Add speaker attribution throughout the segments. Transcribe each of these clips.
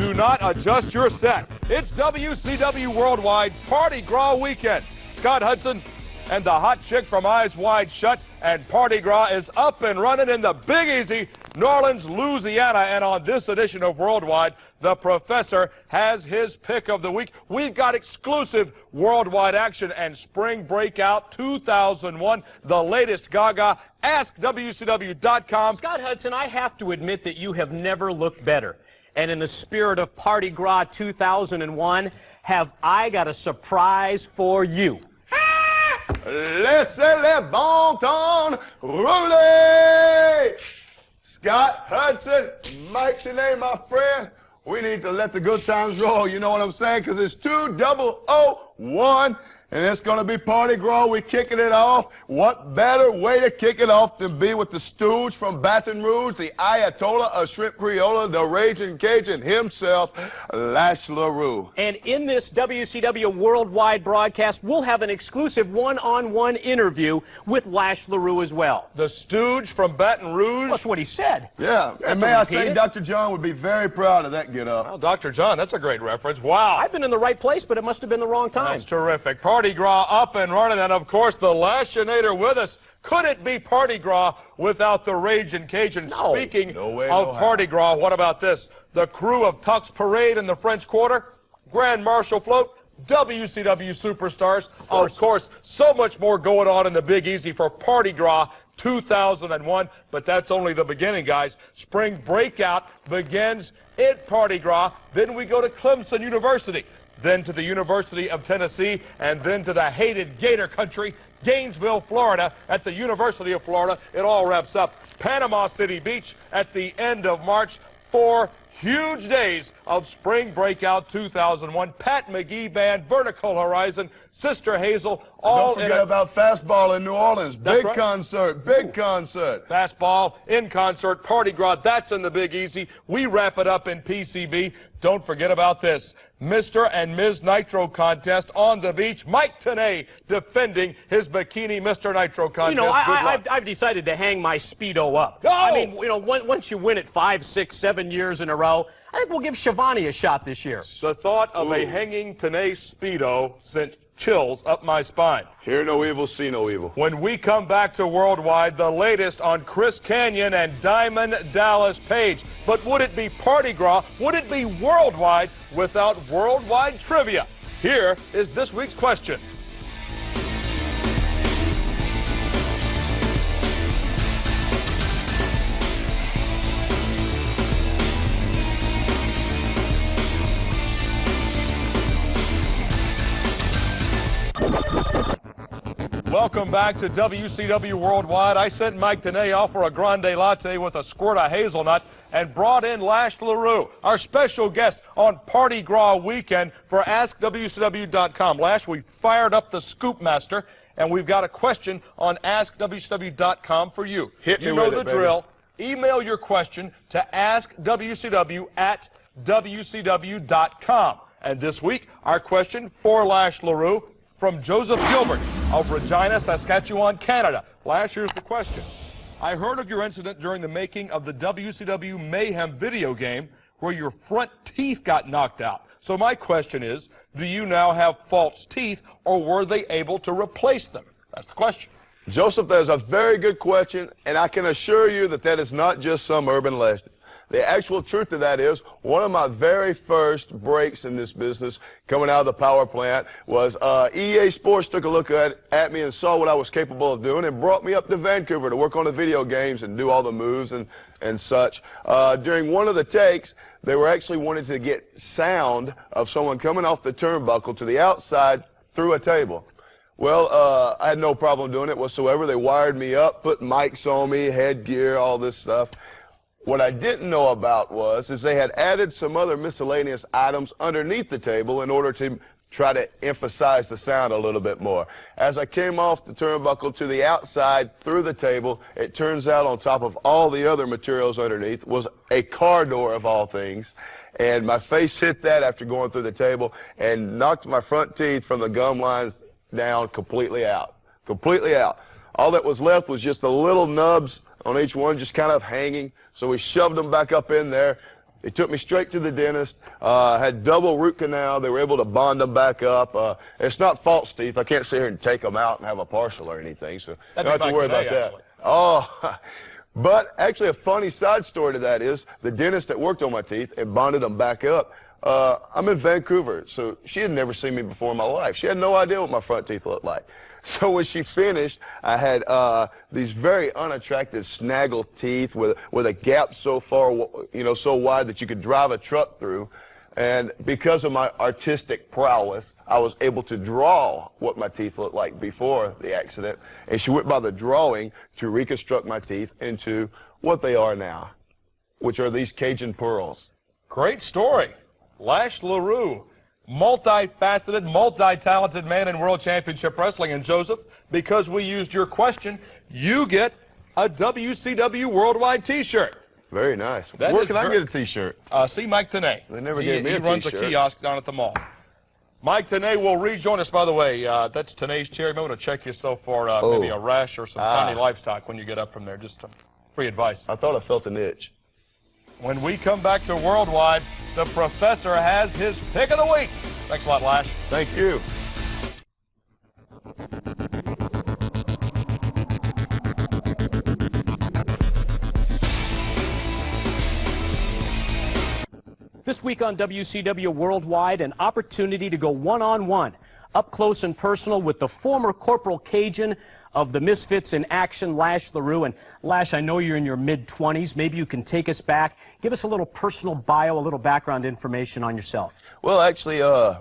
Speaker 1: Do not adjust your set. It's WCW Worldwide Mardi Gras weekend. Scott Hudson and the hot chick from Eyes Wide Shut, and Mardi Gras is up and running in the Big Easy, New Orleans, Louisiana. And on this edition of Worldwide, the professor has his pick of the week. We've got exclusive worldwide action and Spring Breakout 2001, the latest Gaga. Ask WCW.com.
Speaker 2: Scott Hudson, I have to admit that you have never looked better. And in the spirit of Mardi Gras 2001, have I got a surprise for you.
Speaker 3: Laissez les bon temps rouler. Scott Hudson, Mike Tenay, my friend. We need to let the good times roll, you know what I'm saying? Because it's 2001, and it's going to be Mardi Gras. We're kicking it off. What better way to kick it off than be with the stooge from Baton Rouge, the Ayatollah of Shrimp Creola, the Raging Cajun himself, Lash LeRoux.
Speaker 2: And in this WCW Worldwide broadcast, we'll have an exclusive one-on-one interview with Lash LeRoux as well.
Speaker 1: The stooge from Baton Rouge?
Speaker 2: That's what he said.
Speaker 3: Yeah, and may I say, Dr. John would be very proud of that get-up.
Speaker 1: Well, Dr. John, that's a great reference. Wow.
Speaker 2: I've been in the right place, but it must have been the wrong time.
Speaker 1: That's terrific. Mardi Gras up and running, and of course the Lashinator with us. Could it be Mardi Gras without the Raging Cajun?
Speaker 2: No.
Speaker 1: Speaking
Speaker 3: No way,
Speaker 1: of
Speaker 3: no how.
Speaker 1: Mardi Gras, what about this? The crew of Tux Parade in the French Quarter, Grand Marshal Float, WCW Superstars. Of course, so much more going on in the Big Easy for Mardi Gras 2001, but that's only the beginning, guys. Spring Breakout begins at Mardi Gras. Then we go to Clemson University, then to the University of Tennessee, and then to the hated Gator Country, Gainesville, Florida, at the University of Florida. It all wraps up Panama City Beach at the end of March. 4 huge days of Spring Breakout 2001. Pat McGee Band, Vertical Horizon, Sister Hazel, all
Speaker 3: Don't forget about Fastball in New Orleans.
Speaker 1: That's
Speaker 3: Big
Speaker 1: right.
Speaker 3: concert, big concert.
Speaker 1: Fastball, in concert, Mardi Gras, that's in the Big Easy. We wrap it up in PCB. Don't forget about this. Mr. and Ms. Nitro contest on the beach. Mike Tenay defending his Bikini Mr. Nitro contest.
Speaker 2: You know,
Speaker 1: Good luck.
Speaker 2: I've decided to hang my Speedo up.
Speaker 1: Oh!
Speaker 2: I mean, you know, once you win it 5, 6, 7 years in a row, I think we'll give Shivani a shot this year.
Speaker 1: The thought of a hanging Tenay Speedo sent chills up my spine.
Speaker 3: Hear no evil, see no evil.
Speaker 1: When we come back to Worldwide, the latest on Chris Kanyon and Diamond Dallas Page. But would it be Mardi Gras? Would it be Worldwide without Worldwide trivia? Here is this week's question. Welcome back to WCW Worldwide. I sent Mike Tenay off for a grande latte with a squirt of hazelnut and brought in Lash LeRoux, our special guest on Mardi Gras weekend for AskWCW.com. Lash, we fired up the Scoop Master, and we've got a question on AskWCW.com for you. You know the drill. Email your question to AskWCW@WCW.com. And this week, our question for Lash LeRoux from Joseph Gilbert of Regina, Saskatchewan, Canada. Lash, here's the question. I heard of your incident during the making of the WCW Mayhem video game where your front teeth got knocked out. So my question is, do you now have false teeth, or were they able to replace them? That's the question.
Speaker 3: Joseph, that's a very good question, and I can assure you that that is not just some urban legend. The actual truth of that is, one of my very first breaks in this business, coming out of the power plant, was EA Sports took a look at me and saw what I was capable of doing and brought me up to Vancouver to work on the video games and do all the moves and such. During one of the takes, they were actually wanting to get sound of someone coming off the turnbuckle to the outside through a table. Well, I had no problem doing it whatsoever. They wired me up, put mics on me, headgear, all this stuff. What I didn't know about was they had added some other miscellaneous items underneath the table in order to try to emphasize the sound a little bit more. As I came off the turnbuckle to the outside through the table, it turns out on top of all the other materials underneath was a car door of all things. And my face hit that after going through the table and knocked my front teeth from the gum lines down completely out. Completely out. All that was left was just the little nubs on each one just kind of hanging. So we shoved them back up in there, They took me straight to the dentist. Had double root canal. They were able to bond them back up. It's not false teeth. I can't sit here and take them out and have a partial or anything, so you don't have to worry about that.
Speaker 1: Actually.
Speaker 3: Oh, but actually a funny side story to that is the dentist that worked on my teeth and bonded them back up, I'm in Vancouver, so she had never seen me before in my life. She had no idea what my front teeth looked like. So when she finished, I had these very unattractive snaggle teeth with a gap so far, so wide that you could drive a truck through. And because of my artistic prowess, I was able to draw what my teeth looked like before the accident. And she went by the drawing to reconstruct my teeth into what they are now, which are these Cajun pearls.
Speaker 1: Great story. Lash LeRoux, multifaceted, multi-talented man in World Championship Wrestling. And Joseph, because we used your question, you get a WCW Worldwide T-shirt.
Speaker 3: Very nice.
Speaker 1: That
Speaker 3: Where
Speaker 1: is
Speaker 3: can I get a T-shirt?
Speaker 1: See Mike Tenay.
Speaker 3: They never gave me a
Speaker 1: T-shirt. He runs a kiosk down at the mall. Mike Tenay will rejoin us, by the way. That's Tenay's chair. You might want to check yourself for maybe a rash or some tiny livestock when you get up from there. Just free advice.
Speaker 3: I thought I felt an itch.
Speaker 1: When we come back to Worldwide, the professor has his pick of the week. Thanks a lot, Lash.
Speaker 3: Thank you.
Speaker 2: This week on WCW Worldwide, an opportunity to go one-on-one, up close and personal with the former Corporal Cajun of the Misfits in Action, Lash LeRoux. And Lash, I know you're in your mid-20s. Maybe you can take us back. Give us a little personal bio, a little background information on yourself.
Speaker 3: Well, actually,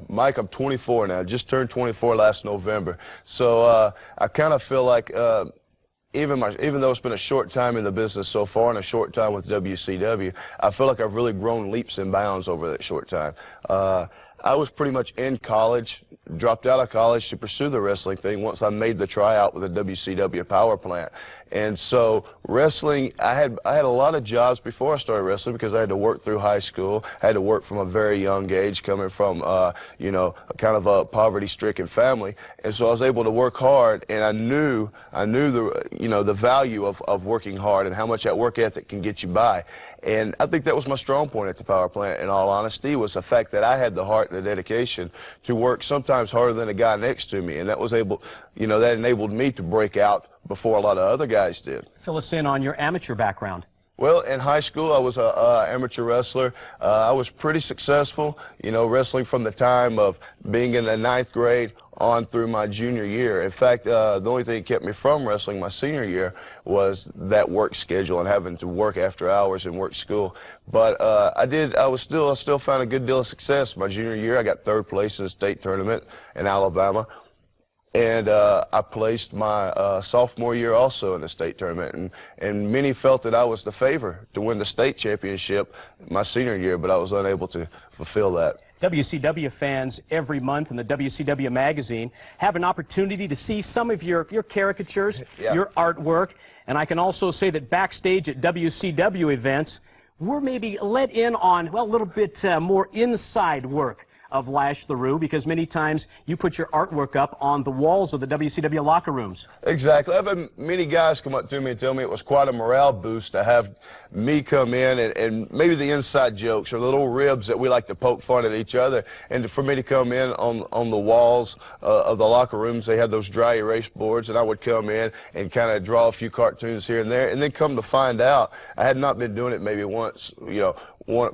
Speaker 3: Mike, I'm 24 now. Just turned 24 last November. So I kind of feel like even though it's been a short time in the business so far and a short time with WCW, I feel like I've really grown leaps and bounds over that short time. I was pretty much in college, dropped out of college to pursue the wrestling thing once I made the tryout with the WCW power plant. And so wrestling, I had a lot of jobs before I started wrestling because I had to work through high school. I had to work from a very young age, coming from, kind of a poverty-stricken family. And so I was able to work hard, and I knew the value of working hard and how much that work ethic can get you by. And I think that was my strong point at the power plant, in all honesty, was the fact that I had the heart and the dedication to work sometimes harder than the guy next to me. And that was that enabled me to break out before a lot of other guys did.
Speaker 2: Fill us in on your amateur background.
Speaker 3: Well, in high school, I was an amateur wrestler. I was pretty successful, wrestling from the time of being in the 9th grade on through my junior year. In fact, the only thing that kept me from wrestling my senior year was that work schedule and having to work after hours and work school. But I still found a good deal of success. My junior year, I got 3rd place in the state tournament in Alabama. And I placed my sophomore year also in the state tournament. And many felt that I was the favor to win the state championship my senior year, but I was unable to fulfill that.
Speaker 2: WCW fans every month in the WCW magazine have an opportunity to see some of your caricatures, your artwork. And I can also say that backstage at WCW events, we're maybe let in on, well, a little bit more inside work of Lash LeRoux, because many times you put your artwork up on the walls of the WCW locker rooms.
Speaker 3: Exactly. I've had many guys come up to me and tell me it was quite a morale boost to have me come in and maybe the inside jokes or the little ribs that we like to poke fun at each other, and for me to come in on the walls of the locker rooms. They had those dry erase boards, and I would come in and kind of draw a few cartoons here and there, and then come to find out I had not been doing it maybe once,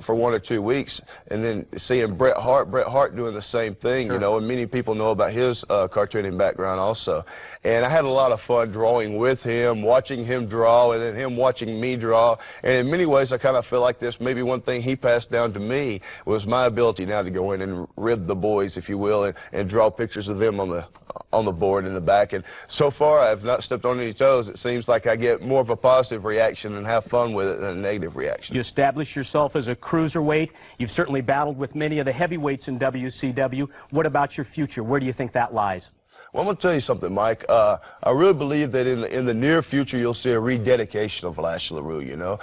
Speaker 3: for 1 or 2 weeks, and then seeing Bret Hart doing the same thing,
Speaker 2: Sure.
Speaker 3: And many people know about his cartooning background also. And I had a lot of fun drawing with him, watching him draw, and then him watching me draw. And in many ways, I kind of feel like this, maybe one thing he passed down to me was my ability now to go in and rib the boys, if you will, and draw pictures of them on the board in the back. And so far, I've not stepped on any toes. It seems like I get more of a positive reaction and have fun with it than a negative reaction.
Speaker 2: You establish yourself as a cruiserweight. You've certainly battled with many of the heavyweights in WCW. What about your future? Where do you think that lies?
Speaker 3: Well, I'm going to tell you something, Mike. I really believe that in the near future, you'll see a rededication of Lash LeRoux,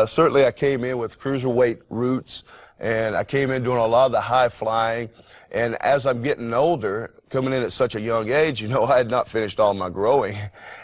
Speaker 3: Certainly, I came in with cruiserweight roots, and I came in doing a lot of the high flying. And as I'm getting older, coming in at such a young age, you know, I had not finished all my growing.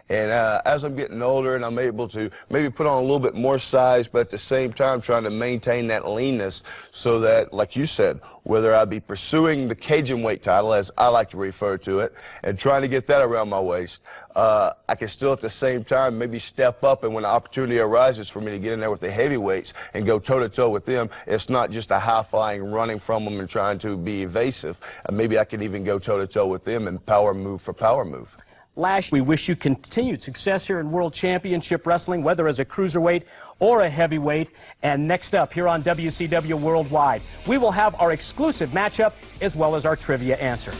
Speaker 3: And as I'm getting older and I'm able to maybe put on a little bit more size, but at the same time trying to maintain that leanness so that, like you said, whether I be pursuing the Cajun weight title, as I like to refer to it, and trying to get that around my waist, I can still at the same time maybe step up, and when the opportunity arises for me to get in there with the heavyweights and go toe-to-toe with them, it's not just a high-flying running from them and trying to be evasive. Maybe I could even go toe-to-toe with them and power move for power move.
Speaker 2: Lash, we wish you continued success here in World Championship Wrestling, whether as a cruiserweight or a heavyweight. And next up here on WCW Worldwide, we will have our exclusive matchup as well as our trivia answer.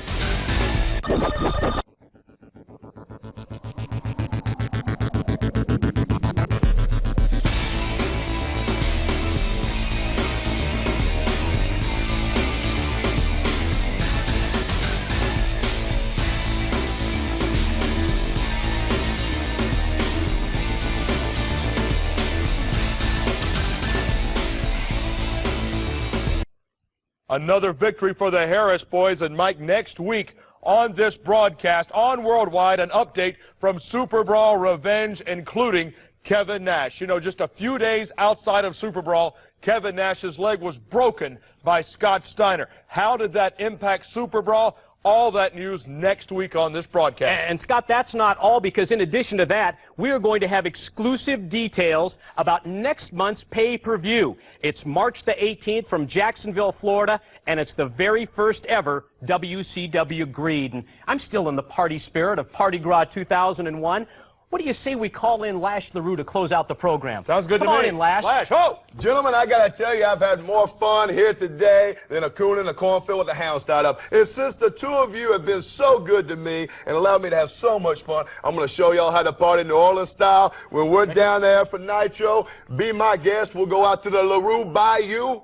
Speaker 1: Another victory for the Harris boys. And Mike, next week on this broadcast on Worldwide, an update from Super Brawl Revenge, including Kevin Nash. You know, just a few days outside of Super Brawl, Kevin Nash's leg was broken by Scott Steiner. How did that impact Super Brawl? All that news next week on this broadcast.
Speaker 2: And Scott, that's not all, because in addition to that, we are going to have exclusive details about next month's pay-per-view. It's March the 18th from Jacksonville, Florida, and it's the very first ever WCW Greed. And I'm still in the party spirit of Mardi Gras 2001. What do you say we call in Lash LeRoux to close out the program?
Speaker 1: Sounds good to me.
Speaker 2: Come on in, Lash.
Speaker 1: Lash, ho!
Speaker 3: Gentlemen, I got to tell you, I've had more fun here today than a coon in a cornfield with a hound tied up. And since the two of you have been so good to me and allowed me to have so much fun, I'm going to show y'all how to party New Orleans style. When we're down there for Nitro, be my guest. We'll go out to the LeRoux Bayou.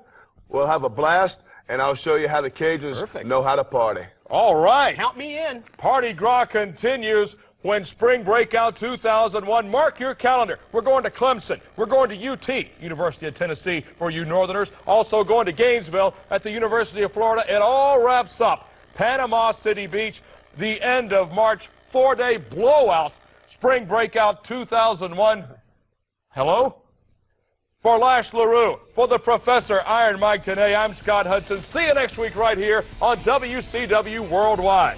Speaker 3: We'll have a blast, and I'll show you how the Cajuns know how to party.
Speaker 1: All right.
Speaker 2: Count me in.
Speaker 1: Mardi Gras continues when Spring Breakout 2001. Mark your calendar. We're going to Clemson. We're going to UT, University of Tennessee, for you Northerners. Also going to Gainesville at the University of Florida. It all wraps up Panama City Beach, the end of March, 4-day blowout. Spring Breakout 2001. Hello? For Lash LeRoux, for the Professor Iron Mike Tenay, I'm Scott Hudson. See you next week right here on WCW Worldwide.